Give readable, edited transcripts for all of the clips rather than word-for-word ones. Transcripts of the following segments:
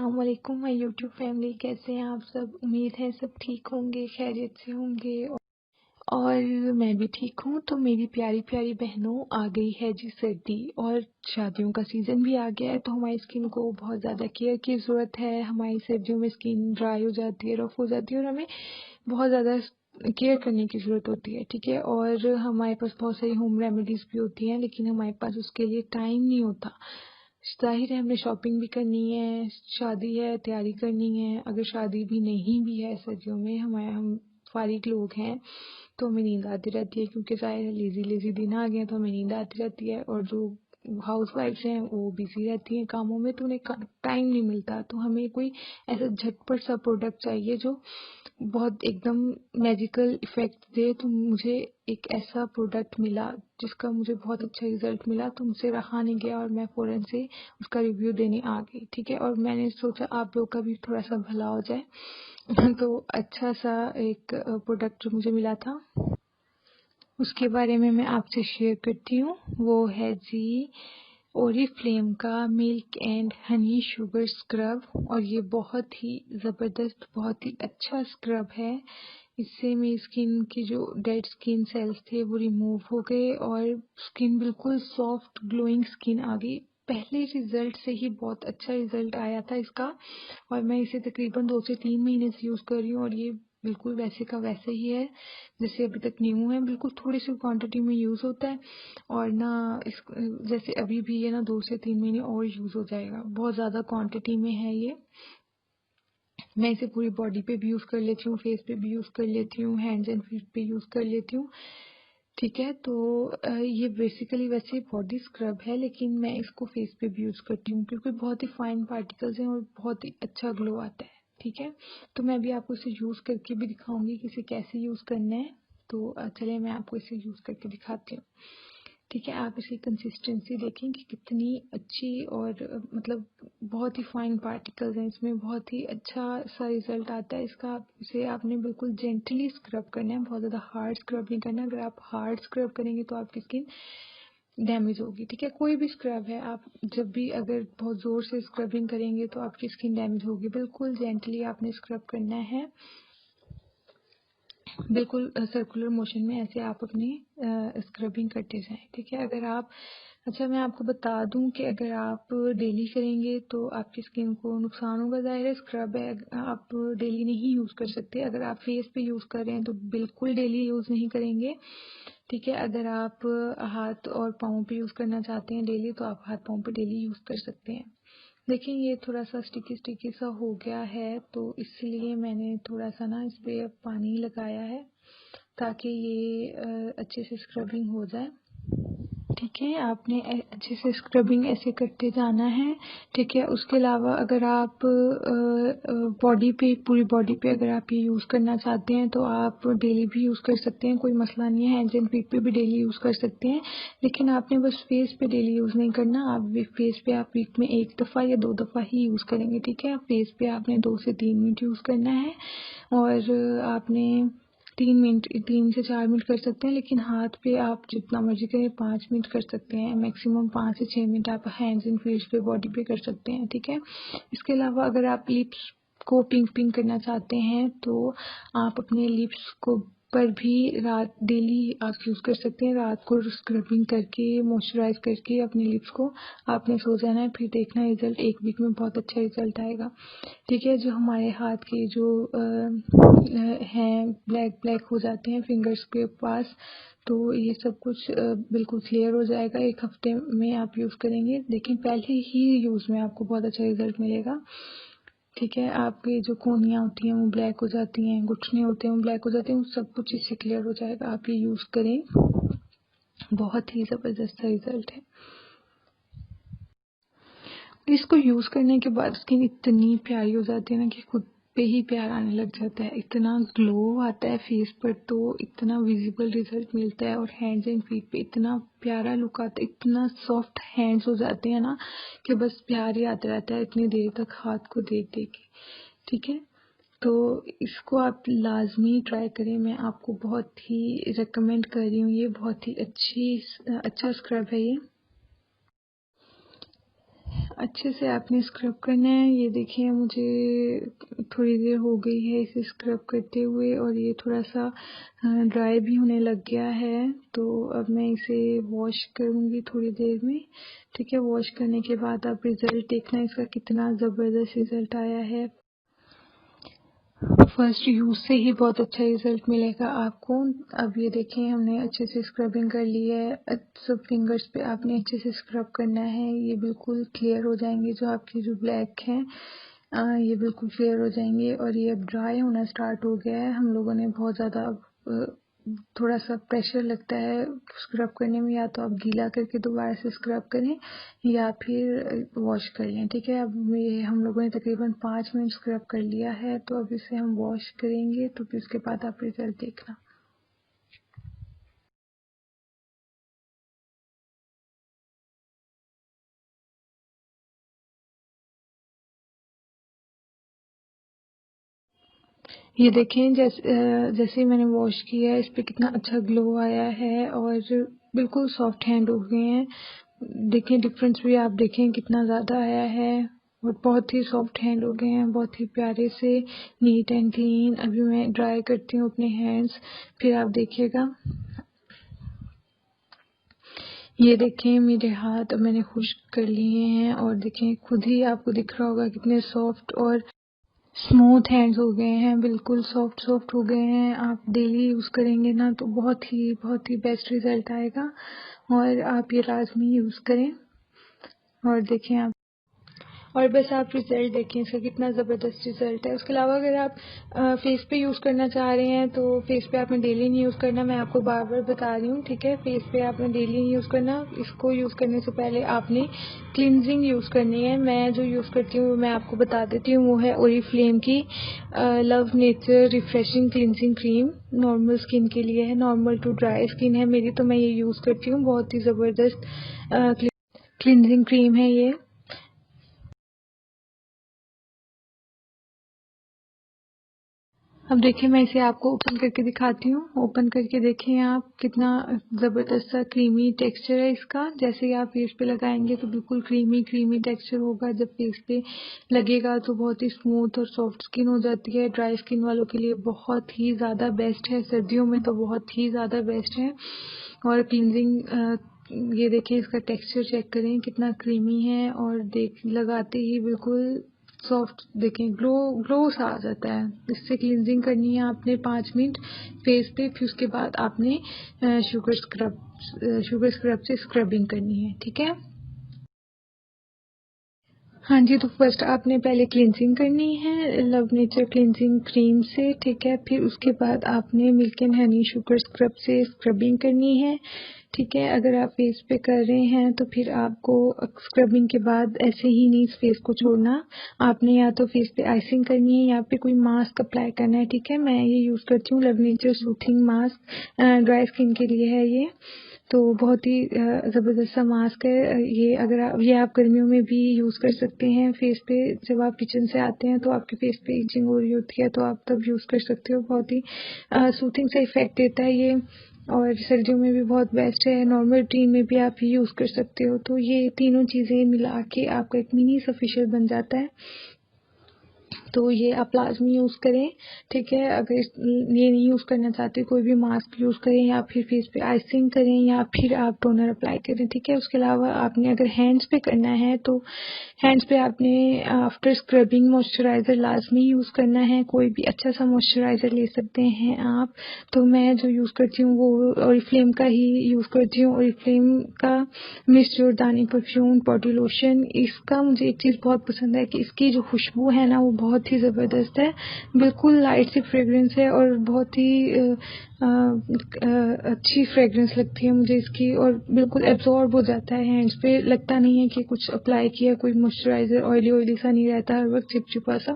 अस्सलाम वालेकुम my YouTube family. कैसे हैं आप सब? उम्मीद है सब ठीक होंगे, खैरियत से होंगे और मैं भी ठीक हूँ। तो मेरी प्यारी प्यारी बहनों, आ गई है जी सर्दी और शादियों का सीज़न भी आ गया है, तो हमारी स्किन को बहुत ज़्यादा केयर की ज़रूरत है। हमारी सर्दियों में स्किन ड्राई हो जाती है, रफ हो जाती है और हमें बहुत ज़्यादा केयर करने की ज़रूरत होती है, ठीक है। और हमारे पास बहुत सारी होम रेमेडीज़ भी होती हैं, लेकिन हमारे पास उसके लिए टाइम नहीं होता। ज़ाहिर है हमें शॉपिंग भी करनी है, शादी है तैयारी करनी है। अगर शादी भी नहीं भी है सर्दियों में, हम फारिग लोग हैं तो हमें नींद आती रहती है, क्योंकि ज़ाहिर है लेज़ी लेज़ी दिन आ गए हैं तो हमें नींद आती रहती है। और जो हाउसवाइफ्स हैं वो बिजी रहती हैं कामों में, तो उन्हें टाइम नहीं मिलता। तो हमें कोई ऐसा झटपट सा प्रोडक्ट चाहिए जो बहुत एकदम मैजिकल इफ़ेक्ट दे। तो मुझे एक ऐसा प्रोडक्ट मिला जिसका मुझे बहुत अच्छा रिजल्ट मिला, तो मुझसे रहा नहीं गया और मैं फ़ौरन से उसका रिव्यू देने आ गई, ठीक है। और मैंने सोचा आप लोग का भी थोड़ा सा भला हो जाए तो अच्छा सा एक प्रोडक्ट जो मुझे मिला था उसके बारे में मैं आपसे शेयर करती हूँ। वो है जी ओरिफ्लेम का milk and honey sugar scrub, और ये बहुत ही ज़बरदस्त, बहुत ही अच्छा स्क्रब है। इससे मेरी स्किन की जो डेड स्किन सेल्स थे वो रिमूव हो गए और स्किन बिल्कुल सॉफ्ट ग्लोइंग स्किन आ गई। पहले रिजल्ट से ही बहुत अच्छा रिजल्ट आया था इसका, और मैं इसे तकरीबन 2 से 3 महीने से यूज़ कर रही हूँ और ये बिल्कुल वैसे का वैसे ही है जैसे अभी तक न्यू है। बिल्कुल थोड़ी सी क्वांटिटी में यूज़ होता है और ना इस जैसे अभी भी है ना 2 से 3 महीने और यूज़ हो जाएगा। बहुत ज़्यादा क्वांटिटी में है ये। मैं इसे पूरी बॉडी पे भी यूज़ कर लेती हूँ, फेस पे भी यूज़ कर लेती हूँ, हैंड्स एंड फीट पे यूज़ कर लेती हूँ, ठीक है। तो ये बेसिकली वैसे बॉडी स्क्रब है, लेकिन मैं इसको फेस पे भी यूज़ करती हूँ क्योंकि बहुत ही फाइन पार्टिकल्स हैं और बहुत ही अच्छा ग्लो आता है, ठीक है। तो मैं भी आपको इसे यूज़ करके भी दिखाऊंगी कि इसे कैसे यूज़ करना है। तो चलिए मैं आपको इसे यूज़ करके दिखाती हूँ, ठीक है। आप इसकी कंसिस्टेंसी देखें कि कितनी अच्छी और मतलब बहुत ही फाइन पार्टिकल्स हैं इसमें, बहुत ही अच्छा सा रिजल्ट आता है इसका। इसे आपने बिल्कुल जेंटली स्क्रब करना है, बहुत ज़्यादा हार्ड स्क्रब नहीं करना। अगर आप हार्ड स्क्रब करेंगे तो आपकी स्किन डैमेज होगी, ठीक है। कोई भी स्क्रब है, आप जब भी अगर बहुत ज़ोर से स्क्रबिंग करेंगे तो आपकी स्किन डैमेज होगी। बिल्कुल जेंटली आपने स्क्रब करना है, बिल्कुल सर्कुलर मोशन में ऐसे आप अपनी स्क्रबिंग करते जाएं, ठीक है। अगर आप अच्छा मैं आपको बता दूं कि अगर आप डेली करेंगे तो आपकी स्किन को नुकसान होगा। ज़ाहिर है स्क्रब है, आप डेली नहीं यूज़ कर सकते। अगर आप फेस पे यूज़ कर रहे हैं तो बिल्कुल डेली यूज़ नहीं करेंगे, ठीक है। अगर आप हाथ और पाँव पे यूज़ करना चाहते हैं डेली तो आप हाथ पाँव पे डेली यूज़ कर सकते हैं। देखिए ये थोड़ा सा स्टिकी स्टिकी सा हो गया है, तो इसलिए मैंने थोड़ा सा ना इस पे पानी लगाया है ताकि ये अच्छे से स्क्रबिंग हो जाए, ठीक है। आपने अच्छे से स्क्रबिंग ऐसे करते जाना है, ठीक है। उसके अलावा अगर आप बॉडी पे, पूरी बॉडी पे अगर आप ये यूज़ करना चाहते हैं तो आप डेली भी यूज़ कर सकते हैं, कोई मसला नहीं है। हैंड्स एंड फीट पे भी डेली यूज़ कर सकते हैं, लेकिन आपने बस फेस पे डेली यूज़ नहीं करना। आप फेस पे आप वीक में 1 दफ़ा या 2 दफ़ा ही यूज़ करेंगे, ठीक है। फेस पे आपने 2 से 3 मिनट यूज़ करना है और आपने 3 से 4 मिनट कर सकते हैं, लेकिन हाथ पे आप जितना मर्जी करें 5 मिनट कर सकते हैं, मैक्सिमम 5 से 6 मिनट आप हैंड्स एंड फीट्स पे बॉडी पे कर सकते हैं, ठीक है। इसके अलावा अगर आप लिप्स को पिंक पिंक करना चाहते हैं तो आप अपने लिप्स को पर भी रात डेली आप यूज़ कर सकते हैं। रात को स्क्रबिंग करके मॉइस्चराइज करके अपने लिप्स को आपने सो जाना है, फिर देखना रिजल्ट 1 वीक में बहुत अच्छा रिजल्ट आएगा, ठीक है। जो हमारे हाथ के जो हैं ब्लैक ब्लैक हो जाते हैं फिंगर्स के पास, तो ये सब कुछ बिल्कुल क्लियर हो जाएगा 1 हफ्ते में आप यूज़ करेंगे, लेकिन पहले ही यूज़ में आपको बहुत अच्छा रिजल्ट मिलेगा, ठीक है। आपकी जो कोहनियाँ होती हैं वो ब्लैक हो जाती हैं, घुटने होते हैं वो ब्लैक हो जाते हैं, वो सब कुछ इससे क्लियर हो जाएगा। आप ये यूज़ करें, बहुत ही ज़बरदस्त रिजल्ट है। इसको यूज़ करने के बाद स्किन इतनी प्यारी हो जाती है ना कि खुद पे ही प्यार आने लग जाता है। इतना ग्लो आता है फेस पर, तो इतना विजिबल रिजल्ट मिलता है, और हैंड्स एंड फीट पे इतना प्यारा लुक आता है, इतना सॉफ्ट हैंड्स हो जाते हैं ना कि बस प्यार ही आता रहता है इतनी देर तक हाथ को देख देख के, ठीक है। तो इसको आप लाजमी ट्राई करें, मैं आपको बहुत ही रिकमेंड कर रही हूँ। ये बहुत ही अच्छा स्क्रब है ये। अच्छे से आपने स्क्रब करना है। ये देखिए मुझे थोड़ी देर हो गई है इसे स्क्रब करते हुए और ये थोड़ा सा ड्राई भी होने लग गया है। तो अब मैं इसे वॉश करूँगी थोड़ी देर में। ठीक है, वॉश करने के बाद आप रिज़ल्ट देखना इसका कितना ज़बरदस्त रिज़ल्ट आया है। फर्स्ट यूज़ से ही बहुत अच्छा रिजल्ट मिलेगा आपको। अब ये देखें हमने अच्छे से स्क्रबिंग कर ली है। सब फिंगर्स पे आपने अच्छे से स्क्रब करना है। ये बिल्कुल क्लियर हो जाएंगे जो आपके जो ब्लैक हैं, ये बिल्कुल क्लियर हो जाएंगे। और ये अब ड्राई होना स्टार्ट हो गया है। हम लोगों ने बहुत ज़्यादा थोड़ा सा प्रेशर लगता है स्क्रब करने में, या तो आप गीला करके दोबारा से स्क्रब करें या फिर वॉश कर लें। ठीक है, अब ये हम लोगों ने तकरीबन 5 मिनट स्क्रब कर लिया है। तो अब इसे हम वॉश करेंगे, तो फिर उसके बाद आप रिजल्ट देखना। ये देखें जैसे मैंने वॉश किया है, इस पे कितना अच्छा ग्लो आया है और बिल्कुल सॉफ्ट हैंड हो गए हैं। देखें डिफरेंस भी आप देखें कितना ज़्यादा आया है और बहुत ही सॉफ्ट हैंड हो गए हैं, बहुत ही प्यारे से नीट एंड क्लीन। अभी मैं ड्राई करती हूँ अपने हैंड्स, फिर आप देखिएगा। ये देखें मेरे हाथ अब मैंने खुश्क कर लिए हैं और देखें खुद ही आपको दिख रहा होगा कितने सॉफ्ट और स्मूथ हैंड्स हो गए हैं, बिल्कुल सॉफ्ट सॉफ्ट हो गए हैं। आप डेली यूज़ करेंगे ना तो बहुत ही बेस्ट रिजल्ट आएगा और आप ये लाजमी यूज़ करें। और देखें आप, और बस आप रिजल्ट देखें इसका कितना ज़बरदस्त रिजल्ट है। उसके अलावा अगर आप फेस पे यूज़ करना चाह रहे हैं तो फेस पे आपने डेली नहीं यूज़ करना, मैं आपको बार बार बता रही हूँ। ठीक है, फेस पे आपने डेली नहीं यूज़ करना। इसको यूज़ करने से पहले आपने क्लिनजिंग यूज़ करनी है। मैं जो यूज़ करती हूँ मैं आपको बता देती हूँ, वो है ओरीफ्लेम की love nature refreshing cleansing cream. Normal skin के लिए है, नॉर्मल टू ड्राई स्किन है मेरी, तो मैं ये यूज़ करती हूँ। बहुत ही ज़बरदस्त क्लिनजिंग क्रीम है ये। अब देखिए मैं इसे आपको ओपन करके दिखाती हूँ। ओपन करके देखें आप, कितना ज़बरदस्त सा क्रीमी टेक्सचर है इसका। जैसे ही आप फेस पे लगाएंगे तो बिल्कुल क्रीमी क्रीमी टेक्सचर होगा। जब फेस पे लगेगा तो बहुत ही स्मूथ और सॉफ्ट स्किन हो जाती है। ड्राई स्किन वालों के लिए बहुत ही ज़्यादा बेस्ट है, सर्दियों में तो बहुत ही ज़्यादा बेस्ट है। और क्लींजिंग, ये देखिए इसका टेक्सचर चेक करें कितना क्रीमी है और देख लगाते ही बिल्कुल सॉफ्ट, देखें ग्लो ग्लो सा आ जाता है। इससे क्लींजिंग करनी है आपने 5 मिनट फेस पे, फिर उसके बाद आपने शुगर स्क्रब से स्क्रबिंग करनी है। ठीक है, हाँ जी। तो फर्स्ट आपने पहले क्लींजिंग करनी है लव नेचर क्लींजिंग क्रीम से। ठीक है, फिर उसके बाद आपने milk and honey sugar scrub से स्क्रबिंग करनी है। ठीक है, अगर आप फेस पे कर रहे हैं तो फिर आपको स्क्रबिंग के बाद ऐसे ही नहीं फेस को छोड़ना, आपने या तो फेस पे आइसिंग करनी है या फिर कोई मास्क अप्लाई करना है। ठीक है, मैं ये यूज़ करती हूँ love nature soothing mask, dry skin के लिए है ये। तो बहुत ही ज़बरदस्त सा मास्क है ये। अगर आप ये आप गर्मियों में भी यूज़ कर सकते हैं फेस पे। जब आप किचन से आते हैं तो आपके फेस पे इचिंग हो रही होती है तो आप तब यूज़ कर सकते हो। बहुत ही सूथिंग सा इफेक्ट देता है ये और सर्दियों में भी बहुत बेस्ट है। नॉर्मल रूटीन में भी आप ये यूज़ कर सकते हो। तो ये तीनों चीज़ें मिला के आपका एक मिनी सा फेशियल बन जाता है। तो ये आप लाजमी यूज़ करें। ठीक है, अगर ये नहीं यूज़ करना चाहते कोई भी मास्क यूज़ करें या फिर फेस पे आइसिंग करें या फिर आप टोनर अप्लाई करें। ठीक है, उसके अलावा आपने अगर हैंड्स पे करना है तो हैंड्स पे आपने आफ्टर स्क्रबिंग मॉइस्चराइज़र लाजमी यूज़ करना है। कोई भी अच्छा सा मॉइस्चराइज़र ले सकते हैं आप। तो मैं जो यूज़ करती हूँ वो ओरिफ्लेम का ही यूज़ करती हूँ। ओरिफ्लेम का मिस जॉर्डानी परफ्यूम बॉडी लोशन, इसका मुझे एक चीज़ बहुत पसंद है कि इसकी जो खुशबू है ना वो बहुत ही ज़बरदस्त है। बिल्कुल लाइट सी फ्रेग्रेंस है और बहुत ही अच्छी फ्रेग्रेंस लगती है मुझे इसकी और बिल्कुल एब्जॉर्ब हो जाता है हैंड्स पे। लगता नहीं है कि कुछ अप्लाई किया, कोई मॉइस्चराइज़र ऑयली ऑयली सा नहीं रहता हर वक्त, चिपचिपा सा,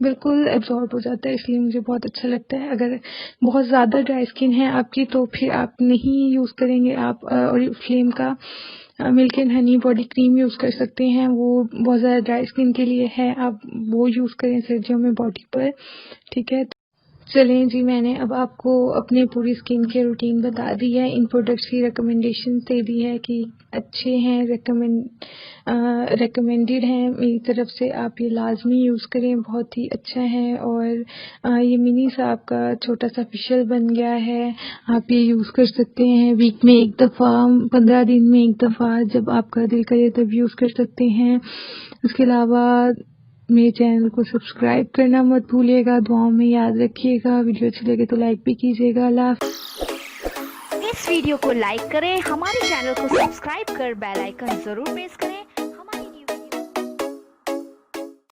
बिल्कुल एब्जॉर्ब हो जाता है। इसलिए मुझे बहुत अच्छा लगता है। अगर बहुत ज़्यादा ड्राई स्किन है आपकी तो फिर आप नहीं यूज़ करेंगे, आप ओरिफ्लेम का milk and honey body cream use कर सकते हैं। वो बहुत ज़्यादा ड्राई स्किन के लिए है, आप वो यूज़ करें सर्दियों में बॉडी पर। ठीक है, चलें जी, मैंने अब आपको अपनी पूरी स्किन केयर रूटीन बता दी है। इन प्रोडक्ट्स की रिकमेंडेशन दे दी है कि अच्छे हैं, रिकमेंडेड हैं मेरी तरफ से। आप ये लाजमी यूज़ करें, बहुत ही अच्छा है। और ये मिनी सा आपका छोटा सा फेशियल बन गया है। आप ये यूज़ कर सकते हैं वीक में एक दफ़ा, 15 दिन में एक दफ़ा, जब आपका दिल करे तब यूज़ कर सकते हैं। उसके अलावा मेरे चैनल को सब्सक्राइब करना मत भूलिएगा, दुआओं में याद रखिएगा। वीडियो अच्छी लगे तो लाइक भी कीजिएगा। अल्लाह हाफ़िज़। इस वीडियो को लाइक करें, हमारे चैनल को सब्सक्राइब कर बेल आइकन जरूर प्रेस करें।